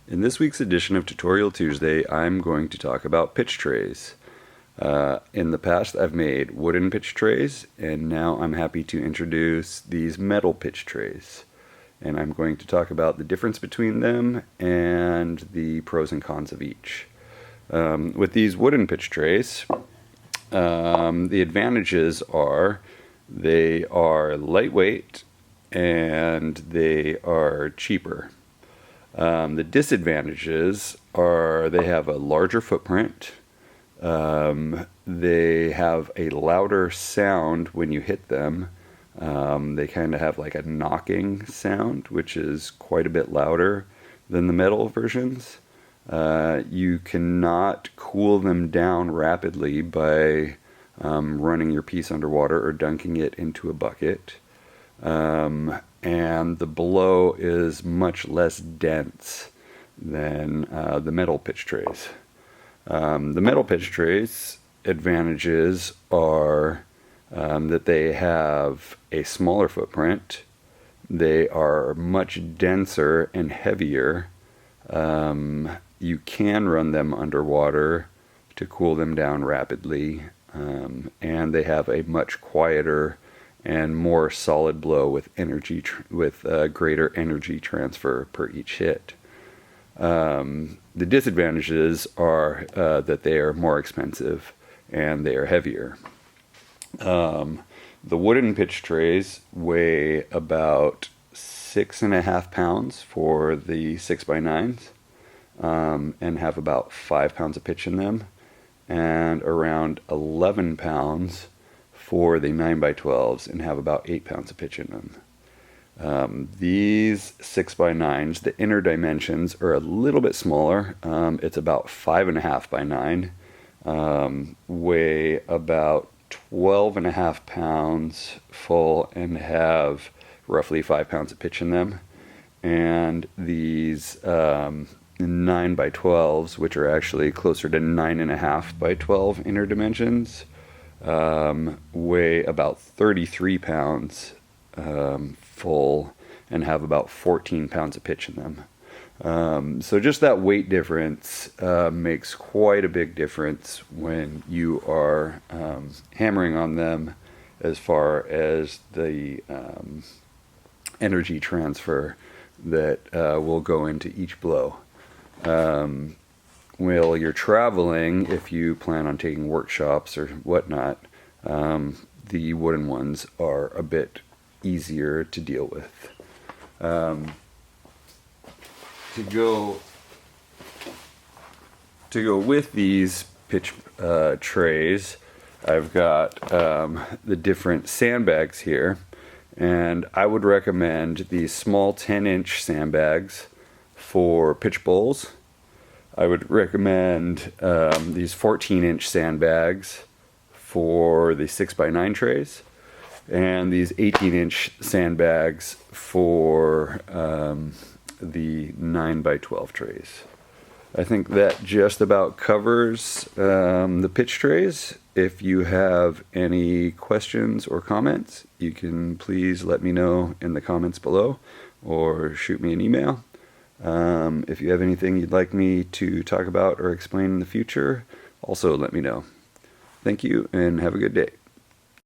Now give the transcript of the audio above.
In this week's edition of Tutorial Tuesday, I'm going to talk about pitch trays. In the past, I've made wooden pitch trays, and now I'm happy to introduce these metal pitch trays. And I'm going to talk about the difference between them and the pros and cons of each. With these wooden pitch trays, the advantages are they are lightweight and they are cheaper. The disadvantages are they have a larger footprint, they have a louder sound when you hit them. They kind of have like a knocking sound, which is quite a bit louder than the metal versions. You cannot cool them down rapidly by running your piece underwater or dunking it into a bucket. And the blow is much less dense than the metal pitch trays. The metal pitch trays advantages are that they have a smaller footprint, they are much denser and heavier. You can run them underwater to cool them down rapidly, and they have a much quieter and more solid blow with greater energy transfer per each hit. The disadvantages are that they are more expensive and they are heavier. The wooden pitch trays weigh about 6.5 pounds for the 6x9s, and have about 5 pounds of pitch in them, and around 11 pounds for the 9x12s and have about 8 pounds of pitch in them. These 6x9s, the inner dimensions are a little bit smaller. It's about 5.5 by 9, weigh about 12.5 pounds full and have roughly 5 pounds of pitch in them. And these 9x12s, which are actually closer to 9.5 by 12 inner dimensions, weigh about 33 pounds full and have about 14 pounds of pitch in them. So just that weight difference makes quite a big difference when you are hammering on them as far as the energy transfer that will go into each blow. While you're traveling, if you plan on taking workshops or whatnot, the wooden ones are a bit easier to deal with. To go with these pitch trays, I've got the different sandbags here, and I would recommend these small 10-inch sandbags for pitch bowls. I would recommend these 14-inch sandbags for the 6x9 trays, and these 18-inch sandbags for the 9x12 trays. I think that just about covers the pitch trays. If you have any questions or comments, you can please let me know in the comments below or shoot me an email. If you have anything you'd like me to talk about or explain in the future, also let me know. Thank you and have a good day.